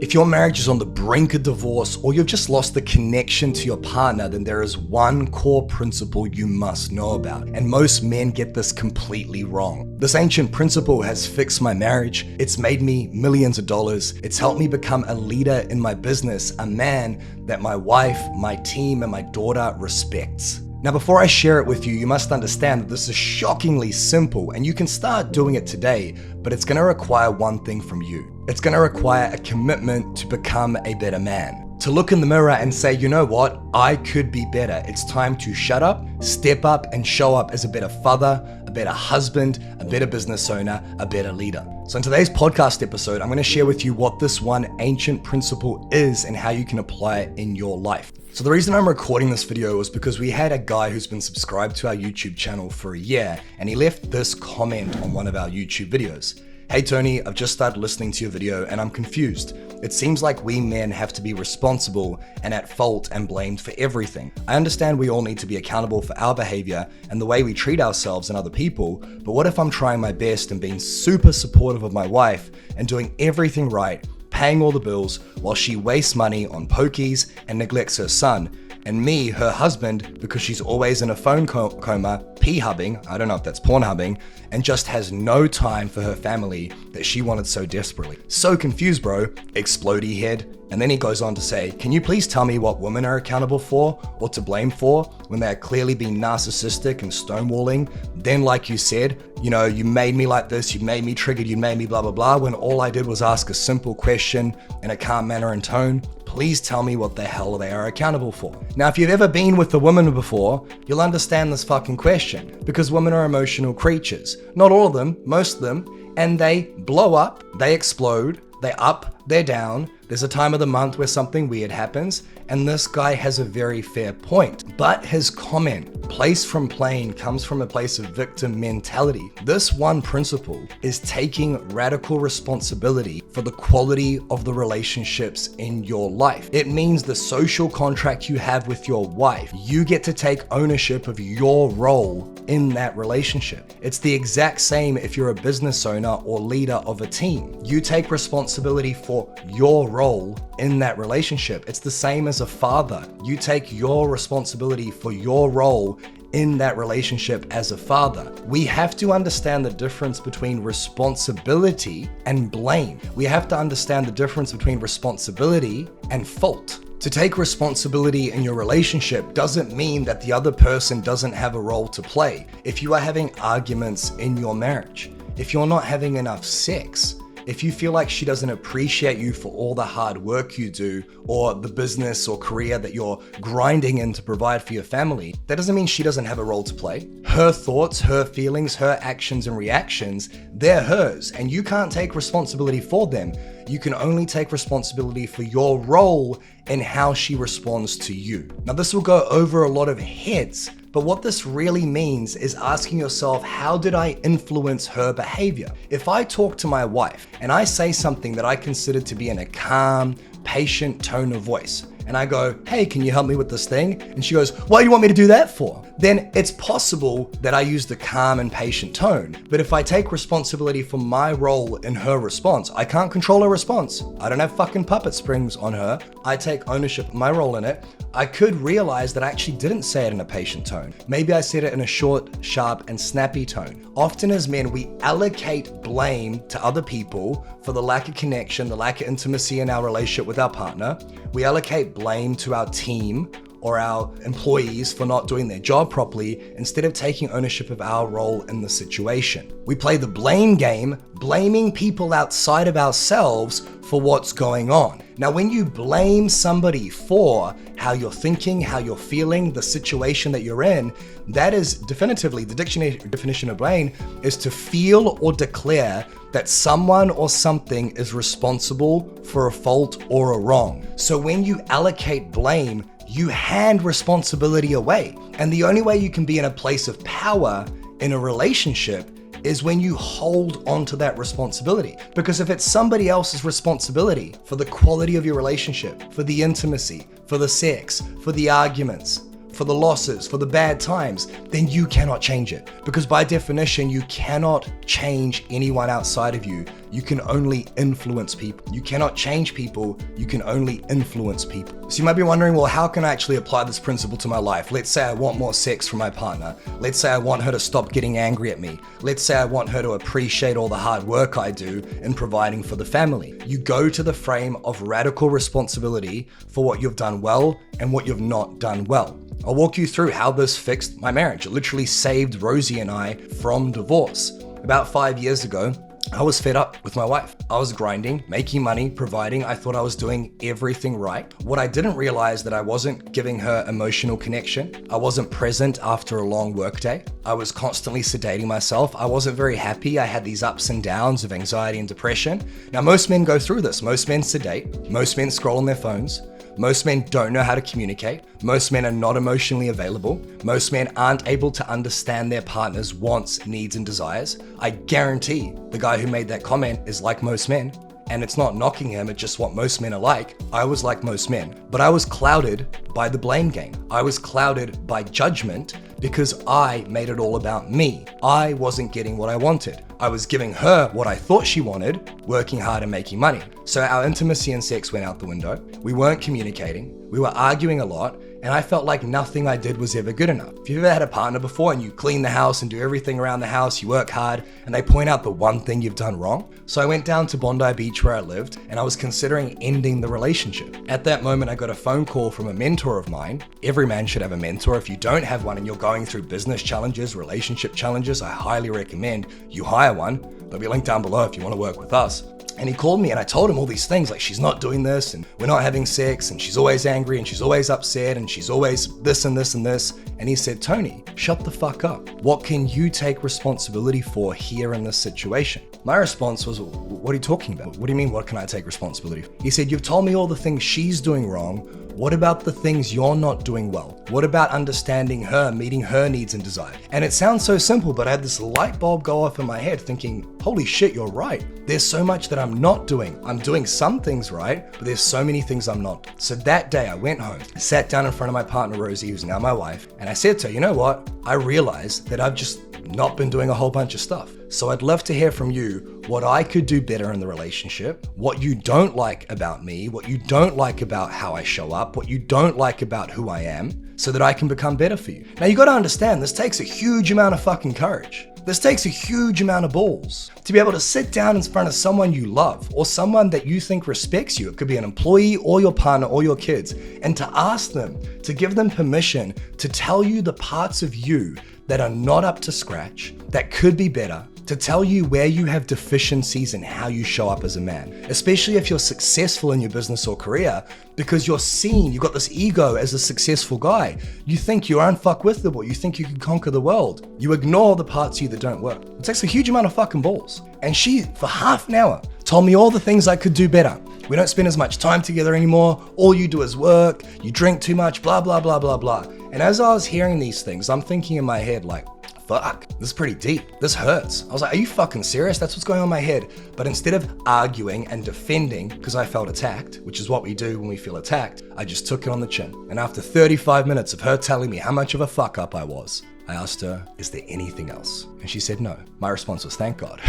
If your marriage is on the brink of divorce or you've just lost the connection to your partner, then there is one core principle you must know about, and most men get this completely wrong. This ancient principle has fixed my marriage, it's made me millions of dollars, it's helped me become a leader in my business, a man that my wife, my team, and my daughter respects. Now, before I share it with you, you must understand that this is shockingly simple and you can start doing it today, but it's gonna require one thing from you. It's gonna require a commitment to become a better man. To look in the mirror and say, you know what, I could be better. It's time to shut up, step up, and show up as a better father, a better husband, a better business owner, a better leader. So in today's podcast episode, I'm gonna share with you what this one ancient principle is and how you can apply it in your life. So the reason I'm recording this video is because we had a guy who's been subscribed to our YouTube channel for a year, and he left this comment on one of our YouTube videos. Hey Tony, I've just started listening to your video and I'm confused. It seems like we men have to be responsible and at fault and blamed for everything. I understand we all need to be accountable for our behavior and the way we treat ourselves and other people, but what if I'm trying my best and being super supportive of my wife and doing everything right, paying all the bills, while she wastes money on pokies and neglects her son, and me, her husband, because she's always in a phone coma, p-hubbing, I don't know if that's porn-hubbing, and just has no time for her family that she wanted so desperately. So confused, bro, explodey head. And then he goes on to say, can you please tell me what women are accountable for or to blame for when they're clearly being narcissistic and stonewalling? Then like you said, you made me like this, you made me triggered, you made me blah, blah, blah, when all I did was ask a simple question in a calm manner and tone. Please tell me what the hell they are accountable for. Now, if you've ever been with a woman before, you'll understand this fucking question, because women are emotional creatures. Not all of them, most of them, and they blow up, they explode, they up, they're down. There's a time of the month where something weird happens, and this guy has a very fair point. But his comment, place from plane, comes from a place of victim mentality. This one principle is taking radical responsibility for the quality of the relationships in your life. It means the social contract you have with your wife, you get to take ownership of your role in that relationship. It's the exact same if you're a business owner or leader of a team. You take responsibility for your role in that relationship. It's the same as a father. You take your responsibility for your role in that relationship as a father. We have to understand the difference between responsibility and blame. We have to understand the difference between responsibility and fault. To take responsibility in your relationship doesn't mean that the other person doesn't have a role to play. If you are having arguments in your marriage, if you're not having enough sex, if you feel like she doesn't appreciate you for all the hard work you do or the business or career that you're grinding in to provide for your family, that doesn't mean she doesn't have a role to play. Her thoughts, her feelings, her actions and reactions, they're hers, and you can't take responsibility for them. You can only take responsibility for your role in how she responds to you. Now, this will go over a lot of heads, but what this really means is asking yourself, how did I influence her behavior? If I talk to my wife and I say something that I consider to be in a calm, patient tone of voice, and I go, hey, can you help me with this thing? And she goes, what do you want me to do that for? Then it's possible that I use the calm and patient tone. But if I take responsibility for my role in her response, I can't control her response. I don't have fucking puppet springs on her. I take ownership of my role in it. I could realize that I actually didn't say it in a patient tone. Maybe I said it in a short, sharp, and snappy tone. Often as men, we allocate blame to other people for the lack of connection, the lack of intimacy in our relationship with our partner. We allocate blame to our team or our employees for not doing their job properly instead of taking ownership of our role in the situation. We play the blame game, blaming people outside of ourselves for what's going on. Now, when you blame somebody for how you're thinking, how you're feeling, the situation that you're in, that is definitively, the dictionary definition of blame is to feel or declare that someone or something is responsible for a fault or a wrong. So when you allocate blame, you hand responsibility away. And the only way you can be in a place of power in a relationship is when you hold on to that responsibility. Because if it's somebody else's responsibility for the quality of your relationship, for the intimacy, for the sex, for the arguments, for the losses, for the bad times, then you cannot change it. Because by definition, you cannot change anyone outside of you. You can only influence people. You cannot change people, you can only influence people. So you might be wondering, well, how can I actually apply this principle to my life? Let's say I want more sex from my partner. Let's say I want her to stop getting angry at me. Let's say I want her to appreciate all the hard work I do in providing for the family. You go to the frame of radical responsibility for what you've done well and what you've not done well. I'll walk you through how this fixed my marriage. It literally saved Rosie and I from divorce. About 5 years ago, I was fed up with my wife. I was grinding, making money, providing. I thought I was doing everything right. What I didn't realize that I wasn't giving her emotional connection. I wasn't present after a long workday. I was constantly sedating myself. I wasn't very happy. I had these ups and downs of anxiety and depression. Now, most men go through this. Most men sedate. Most men scroll on their phones. Most men don't know how to communicate. Most men are not emotionally available. Most men aren't able to understand their partner's wants, needs, and desires. I guarantee the guy who made that comment is like most men. And it's not knocking him, it's just what most men are like. I was like most men, but I was clouded by the blame game. I was clouded by judgment because I made it all about me. I wasn't getting what I wanted. I was giving her what I thought she wanted, working hard and making money. So our intimacy and sex went out the window. We weren't communicating. We were arguing a lot. And I felt like nothing I did was ever good enough. If you've ever had a partner before and you clean the house and do everything around the house, you work hard, and they point out the one thing you've done wrong. So I went down to Bondi Beach where I lived, and I was considering ending the relationship. At that moment, I got a phone call from a mentor of mine. Every man should have a mentor. If you don't have one and you're going through business challenges, relationship challenges, I highly recommend you hire one. There'll be a link down below if you want to work with us. And he called me and I told him all these things, like she's not doing this and we're not having sex and she's always angry and she's always upset and she's always this and this and this. And he said, Tony, shut the fuck up. What can you take responsibility for here in this situation? My response was, what are you talking about? What do you mean, what can I take responsibility for? He said, you've told me all the things she's doing wrong. What about the things you're not doing well? What about understanding her, meeting her needs and desires? And it sounds so simple, but I had this light bulb go off in my head thinking, holy shit, you're right. There's so much that I'm not doing. I'm doing some things right, but there's so many things I'm not. So that day I went home, sat down in front of my partner, Rosie, who's now my wife, and I said to her, you know what? I realized that I've just not been doing a whole bunch of stuff. So I'd love to hear from you what I could do better in the relationship, what you don't like about me, what you don't like about how I show up, what you don't like about who I am, so that I can become better for you. Now you gotta understand, this takes a huge amount of fucking courage. This takes a huge amount of balls to be able to sit down in front of someone you love or someone that you think respects you. It could be an employee or your partner or your kids, and to ask them, to give them permission to tell you the parts of you that are not up to scratch, that could be better, to tell you where you have deficiencies and how you show up as a man, especially if you're successful in your business or career, because you're seen, you've got this ego as a successful guy. You think you're unfuckwithable, you think you can conquer the world. You ignore the parts of you that don't work. It takes a huge amount of fucking balls. And she, for half an hour, told me all the things I could do better. We don't spend as much time together anymore. All you do is work, you drink too much, blah, blah, blah, blah, blah. And as I was hearing these things, I'm thinking in my head like, fuck, this is pretty deep. This hurts. I was like, are you fucking serious? That's what's going on in my head. But instead of arguing and defending, because I felt attacked, which is what we do when we feel attacked, I just took it on the chin. And after 35 minutes of her telling me how much of a fuck up I was, I asked her, is there anything else? And she said no. My response was, thank God.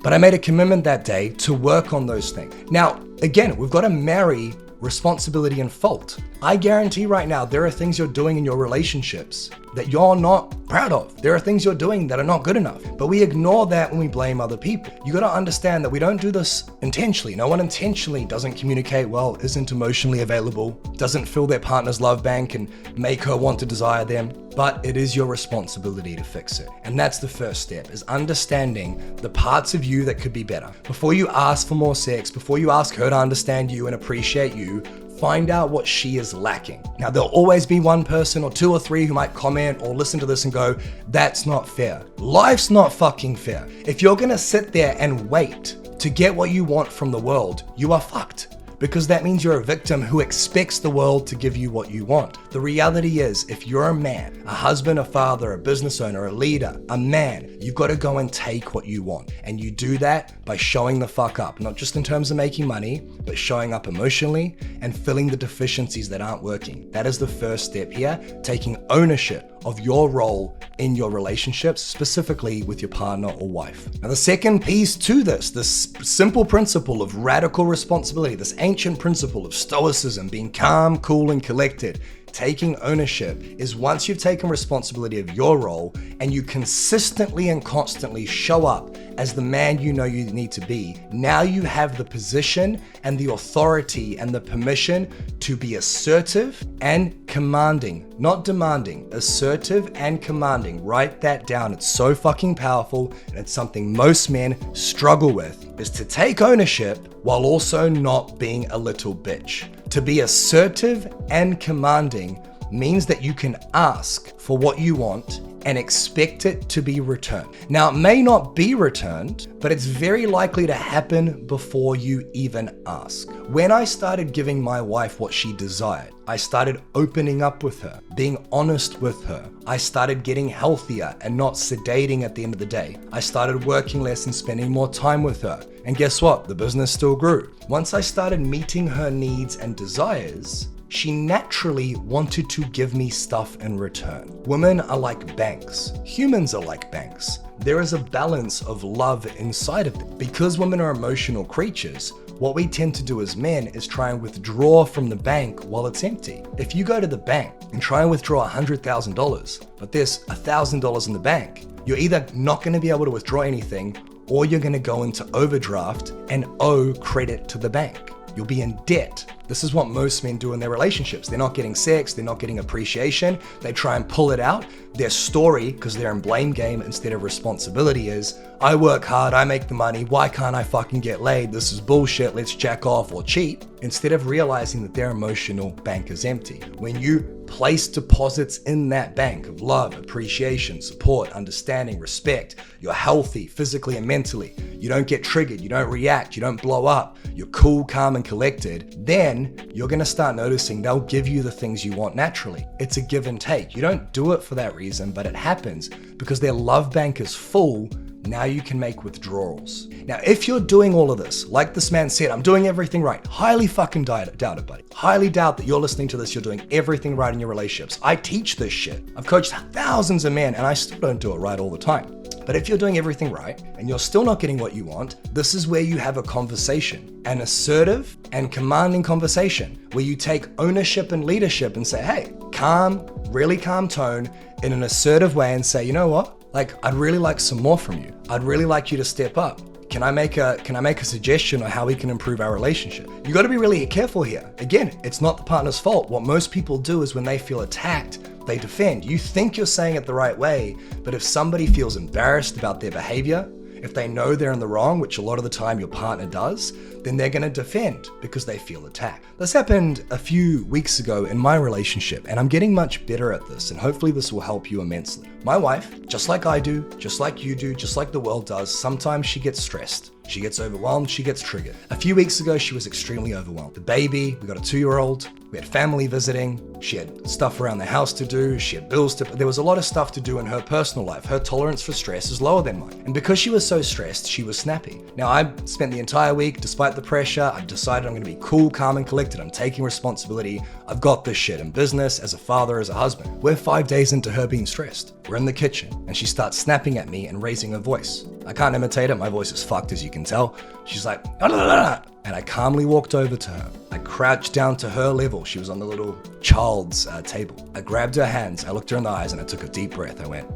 But I made a commitment that day to work on those things. Now, again, we've got to marry responsibility and fault. I guarantee right now there are things you're doing in your relationships that you're not proud of. There are things you're doing that are not good enough, but we ignore that when we blame other people. You got to understand that we don't do this intentionally. No one intentionally doesn't communicate well, isn't emotionally available, doesn't fill their partner's love bank and make her want to desire them, but it is your responsibility to fix it. And that's the first step, is understanding the parts of you that could be better. Before you ask for more sex, before you ask her to understand you and appreciate you, find out what she is lacking. Now, there'll always be one person or two or three who might comment or listen to this and go, that's not fair. Life's not fucking fair. If you're gonna sit there and wait to get what you want from the world, you are fucked. because that means you're a victim who expects the world to give you what you want. The reality is, if you're a man, a husband, a father, a business owner, a leader, a man, you've got to go and take what you want. And you do that by showing the fuck up, not just in terms of making money, but showing up emotionally and filling the deficiencies that aren't working. That is the first step here, taking ownership of your role in your relationships, specifically with your partner or wife. Now, the second piece to this simple principle of radical responsibility, this ancient principle of stoicism, being calm, cool, and collected, taking ownership, is once you've taken responsibility of your role and you consistently and constantly show up as the man you know you need to be, now you have the position and the authority and the permission to be assertive and commanding, not demanding, assertive and commanding. Write that down. It's so fucking powerful, and it's something most men struggle with, is to take ownership while also not being a little bitch. To be assertive and commanding means that you can ask for what you want and expect it to be returned. Now, it may not be returned, but it's very likely to happen before you even ask. When I started giving my wife what she desired, I started opening up with her, being honest with her. I started getting healthier and not sedating at the end of the day. I started working less and spending more time with her. And guess what? The business still grew. Once I started meeting her needs and desires, she naturally wanted to give me stuff in return. Women are like banks. Humans are like banks. There is a balance of love inside of them. Because women are emotional creatures, what we tend to do as men is try and withdraw from the bank while it's empty. If you go to the bank and try and withdraw $100,000, but there's $1,000 in the bank, you're either not going to be able to withdraw anything, or you're going to go into overdraft and owe credit to the bank. You'll be in debt. This is what most men do in their relationships. They're not getting sex, they're not getting appreciation. They try and pull it out. Their story, because they're in blame game instead of responsibility, is, I work hard, I make the money, why can't I fucking get laid? This is bullshit, let's jack off or cheat. Instead of realizing that their emotional bank is empty. When you place deposits in that bank of love, appreciation, support, understanding, respect, you're healthy physically and mentally, you don't get triggered, you don't react, you don't blow up, you're cool, calm, and collected, then you're gonna start noticing they'll give you the things you want naturally. It's a give and take. You don't do it for that reason, but it happens because their love bank is full. Now you can make withdrawals. Now, if you're doing all of this, like this man said, I'm doing everything right, highly fucking doubt it, buddy. Highly doubt that you're listening to this, you're doing everything right in your relationships. I teach this shit. I've coached thousands of men and I still don't do it right all the time. But if you're doing everything right and you're still not getting what you want, this is where you have a conversation, an assertive and commanding conversation, where you take ownership and leadership and say, hey, calm, really calm tone in an assertive way and say, you know what? Like, I'd really like some more from you. I'd really like you to step up. Can I make a suggestion on how we can improve our relationship? You got to be really careful here. Again, it's not the partner's fault. What most people do is when they feel attacked, they defend. You think you're saying it the right way, but if somebody feels embarrassed about their behavior, if they know they're in the wrong, which a lot of the time your partner does, then they're going to defend because they feel attacked. This happened a few weeks ago in my relationship, and I'm getting much better at this, and hopefully this will help you immensely. My wife, just like I do, just like you do, just like the world does, sometimes she gets stressed. She gets overwhelmed, she gets triggered. A few weeks ago, she was extremely overwhelmed. The baby, we got a 2-year-old, we had family visiting, she had stuff around the house to do, she had bills to pay. There was a lot of stuff to do in her personal life. Her tolerance for stress is lower than mine. And because she was so stressed, she was snappy. Now, I spent the entire week, despite the pressure, I've decided I'm gonna be cool, calm, and collected. I'm taking responsibility. I've got this shit in business, as a father, as a husband. We're 5 days into her being stressed. We're in the kitchen, and she starts snapping at me and raising her voice. I can't imitate it, my voice is fucked, as you can tell. She's like, and I calmly walked over to her. I crouched down to her level. She was on the little child's table. I grabbed her hands, I looked her in the eyes, and I took a deep breath. I went,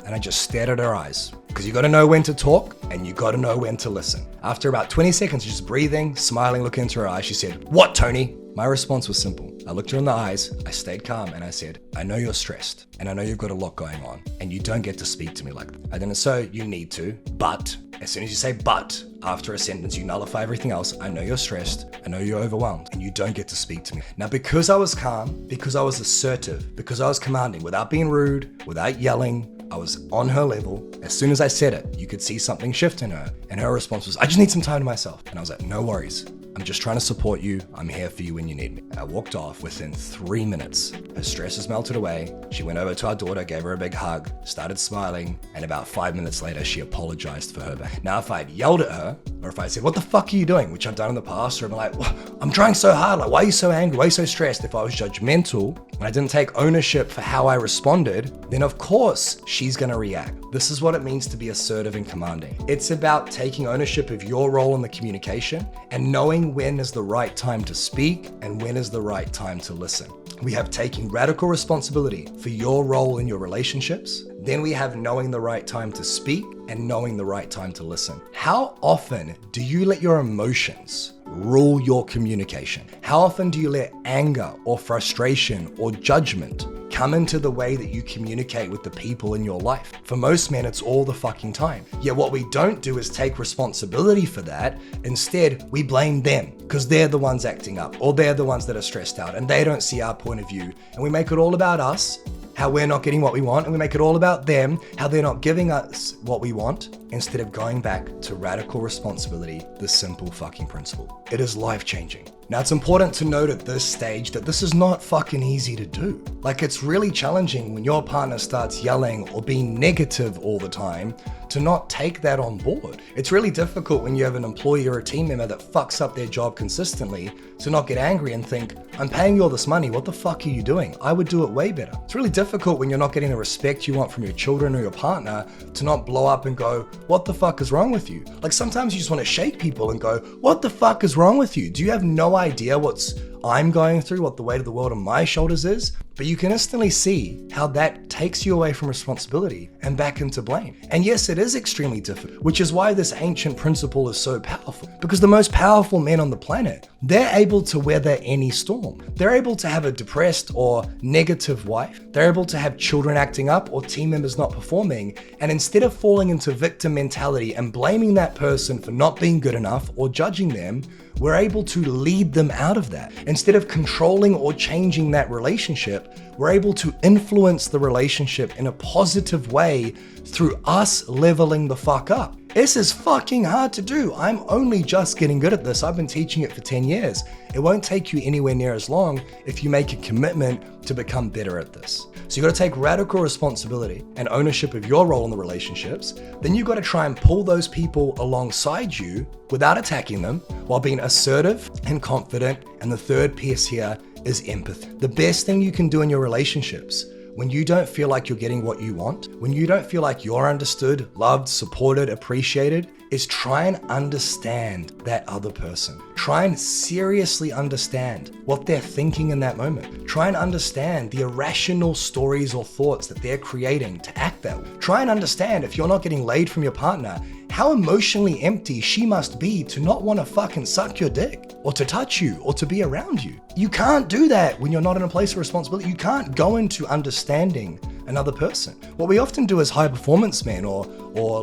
and I just stared at her eyes. Because you gotta know when to talk, and you gotta know when to listen. After about 20 seconds, just breathing, smiling, looking into her eyes, she said, "What, Tony?" My response was simple. I looked her in the eyes, I stayed calm, and I said, I know you're stressed, and I know you've got a lot going on, and you don't get to speak to me like that. I didn't say you need to, but as soon as you say but after a sentence, you nullify everything else. I know you're stressed, I know you're overwhelmed, and you don't get to speak to me. Now, because I was calm, because I was assertive, because I was commanding, without being rude, without yelling, I was on her level. As soon as I said it, you could see something shift in her, and her response was, I just need some time to myself. And I was like, no worries. I'm just trying to support you. I'm here for you when you need me. I walked off. Within 3 minutes, her stress has melted away. She went over to our daughter, gave her a big hug, started smiling, and about 5 minutes later, she apologized for her back. Now, if I'd yelled at her, or if I said, what the fuck are you doing? Which I've done in the past, or I'm like, I'm trying so hard. Like, why are you so angry? Why are you so stressed? If I was judgmental and I didn't take ownership for how I responded, then of course she's gonna react. This is what it means to be assertive and commanding. It's about taking ownership of your role in the communication and knowing when is the right time to speak and when is the right time to listen. We have taking radical responsibility for your role in your relationships. Then we have knowing the right time to speak and knowing the right time to listen. How often do you let your emotions rule your communication? How often do you let anger or frustration or judgment come into the way that you communicate with the people in your life? For most men, it's all the fucking time. Yet what we don't do is take responsibility for that. Instead, we blame them because they're the ones acting up or they're the ones that are stressed out and they don't see our point of view. And we make it all about us, how we're not getting what we want, and we make it all about them, how they're not giving us what we want, instead of going back to radical responsibility, the simple fucking principle. It is life-changing. Now, it's important to note at this stage that this is not fucking easy to do. Like, it's really challenging when your partner starts yelling or being negative all the time to not take that on board. It's really difficult when you have an employee or a team member that fucks up their job consistently to not get angry and think, I'm paying you all this money, what the fuck are you doing? I would do it way better. It's really difficult when you're not getting the respect you want from your children or your partner to not blow up and go, what the fuck is wrong with you? Like, sometimes you just want to shake people and go, what the fuck is wrong with you? Do you have no idea what's I'm going through, what the weight of the world on my shoulders is? But you can instantly see how that takes you away from responsibility and back into blame. And yes, it is extremely difficult, which is why this ancient principle is so powerful. Because the most powerful men on the planet, they're able to weather any storm. They're able to have a depressed or negative wife. They're able to have children acting up or team members not performing. And instead of falling into victim mentality and blaming that person for not being good enough or judging them, we're able to lead them out of that. Instead of controlling or changing that relationship, we're able to influence the relationship in a positive way through us leveling the fuck up. This is fucking hard to do. I'm only just getting good at this. I've been teaching it for 10 years. It won't take you anywhere near as long if you make a commitment to become better at this. So you got to take radical responsibility and ownership of your role in the relationships. Then you got to try and pull those people alongside you without attacking them while being assertive and confident. And the third piece here is empathy. The best thing you can do in your relationships when you don't feel like you're getting what you want, when you don't feel like you're understood, loved, supported, appreciated, is try and understand that other person. Try and seriously understand what they're thinking in that moment. Try and understand the irrational stories or thoughts that they're creating to act that way. Try and understand, if you're not getting laid from your partner, how emotionally empty she must be to not want to fucking suck your dick or to touch you or to be around you. You can't do that when you're not in a place of responsibility. You can't go into understanding another person. What we often do as high performance men or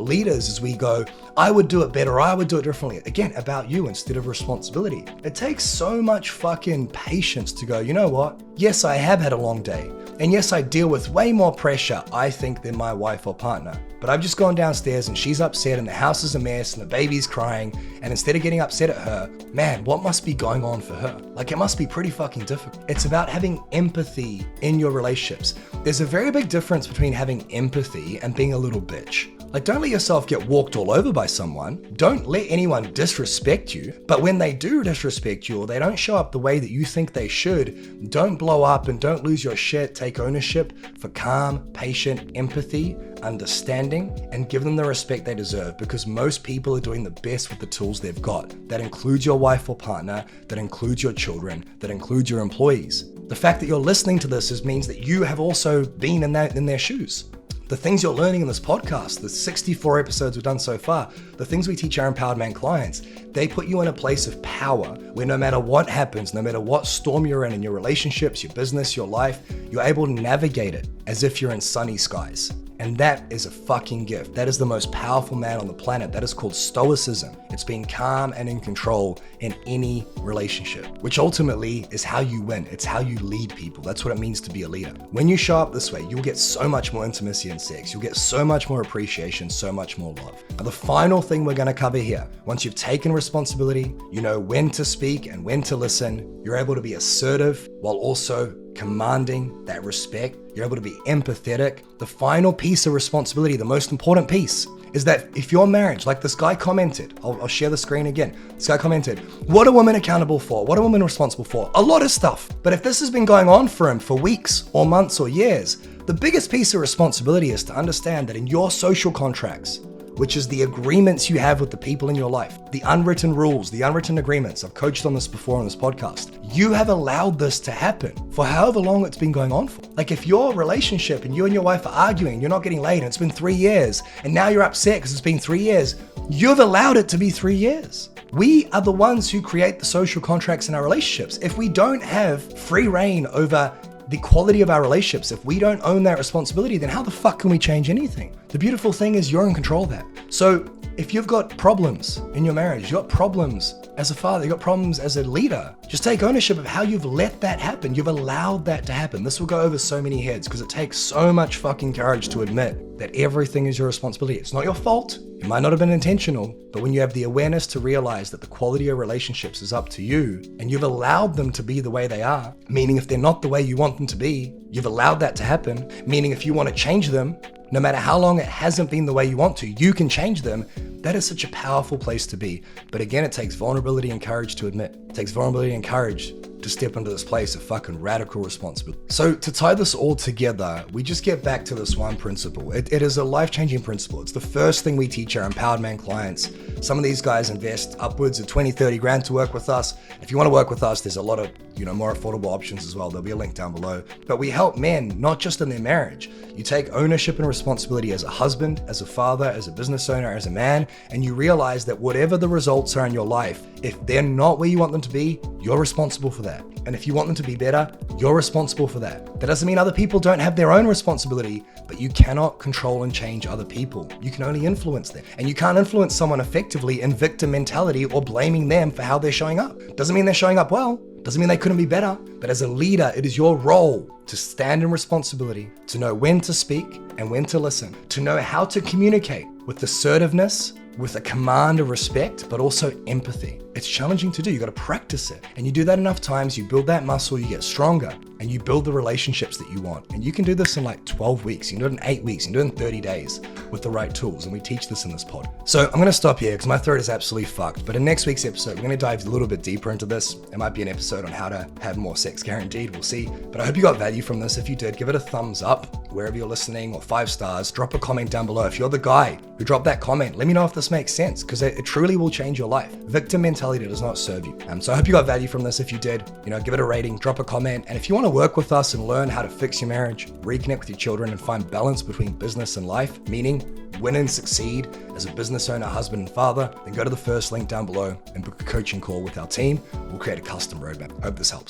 leaders is we go, I would do it better, I would do it differently. Again, about you instead of responsibility. It takes so much fucking patience to go, you know what? Yes, I have had a long day. And yes, I deal with way more pressure, I think, than my wife or partner. But I've just gone downstairs and she's upset and the house is a mess and the baby's crying. And instead of getting upset at her, man, what must be going on for her? Like, it must be pretty fucking difficult. It's about having empathy in your relationships. There's a very big difference between having empathy and being a little bitch. Like, don't let yourself get walked all over by someone. Don't let anyone disrespect you. But when they do disrespect you or they don't show up the way that you think they should, don't blow up and don't lose your shit. Take ownership for calm, patient empathy, understanding, and give them the respect they deserve, because most people are doing the best with the tools they've got. That includes your wife or partner, that includes your children, that includes your employees. The fact that you're listening to this means that you have also been in their shoes. The things you're learning in this podcast, the 64 episodes we've done so far, the things we teach our Empowered Man clients, they put you in a place of power where no matter what happens, no matter what storm you're in your relationships, your business, your life, you're able to navigate it as if you're in sunny skies. And that is a fucking gift. That is the most powerful man on the planet. That is called stoicism. It's being calm and in control in any relationship, which ultimately is how you win. It's how you lead people. That's what it means to be a leader. When you show up this way, you'll get so much more intimacy and sex. You'll get so much more appreciation, so much more love. Now, the final thing we're going to cover here, once you've taken responsibility, you know when to speak and when to listen, you're able to be assertive while also commanding that respect. You're able to be empathetic. The final piece of responsibility, the most important piece, is that if your marriage, like this guy commented, I'll share the screen again. This guy commented, what are women accountable for? What are women responsible for? A lot of stuff. But if this has been going on for him for weeks or months or years, the biggest piece of responsibility is to understand that in your social contracts, which is the agreements you have with the people in your life, the unwritten rules, the unwritten agreements, I've coached on this before on this podcast, you have allowed this to happen for however long it's been going on for. Like if your relationship and you and your wife are arguing, you're not getting laid and it's been 3 years, and now you're upset because it's been 3 years, you've allowed it to be 3 years. We are the ones who create the social contracts in our relationships. If we don't have free reign over the quality of our relationships, if we don't own that responsibility, then how the fuck can we change anything? The beautiful thing is you're in control of that. So if you've got problems in your marriage, you've got problems as a father, you've got problems as a leader, just take ownership of how you've let that happen. You've allowed that to happen. This will go over so many heads because it takes so much fucking courage to admit that everything is your responsibility. It's not your fault. It might not have been intentional, but when you have the awareness to realize that the quality of relationships is up to you and you've allowed them to be the way they are, meaning if they're not the way you want them to be, you've allowed that to happen, meaning if you want to change them, no matter how long it hasn't been the way you want to, you can change them. That is such a powerful place to be. But again, it takes vulnerability and courage to admit. It takes vulnerability and courage to step into this place of fucking radical responsibility. So to tie this all together, we just get back to this one principle. It is a life-changing principle. It's the first thing we teach our empowered man clients. Some of these guys invest upwards of 20, 30 grand to work with us. If you want to work with us, there's a lot of, more affordable options as well. There'll be a link down below. But we help men, not just in their marriage. You take ownership and responsibility as a husband, as a father, as a business owner, as a man, and you realize that whatever the results are in your life, if they're not where you want them to be, you're responsible for that. And if you want them to be better, you're responsible for that. That doesn't mean other people don't have their own responsibility, but you cannot control and change other people. You can only influence them. And you can't influence someone effectively in victim mentality or blaming them for how they're showing up. Doesn't mean they're showing up well. Doesn't mean they couldn't be better. But as a leader, it is your role to stand in responsibility, to know when to speak and when to listen, to know how to communicate with assertiveness, with a command of respect, but also empathy. It's challenging to do. You got to practice it. And you do that enough times, you build that muscle, you get stronger, and you build the relationships that you want. And you can do this in like 12 weeks. You can do it in 8 weeks. You can do it in 30 days with the right tools. And we teach this in this pod. So I'm going to stop here because my throat is absolutely fucked. But in next week's episode, we're going to dive a little bit deeper into this. It might be an episode on how to have more sex guaranteed. We'll see. But I hope you got value from this. If you did, give it a thumbs up wherever you're listening, or 5 stars. Drop a comment down below. If you're the guy who dropped that comment, let me know if this makes sense, because it truly will change your life. Victim mentality does not serve you. So I hope you got value from this. If you did, give it a rating, drop a comment. And if you want to work with us and learn how to fix your marriage, reconnect with your children, and find balance between business and life, meaning win and succeed as a business owner, husband, and father, then go to the first link down below and book a coaching call with our team. We'll create a custom roadmap. Hope this helps.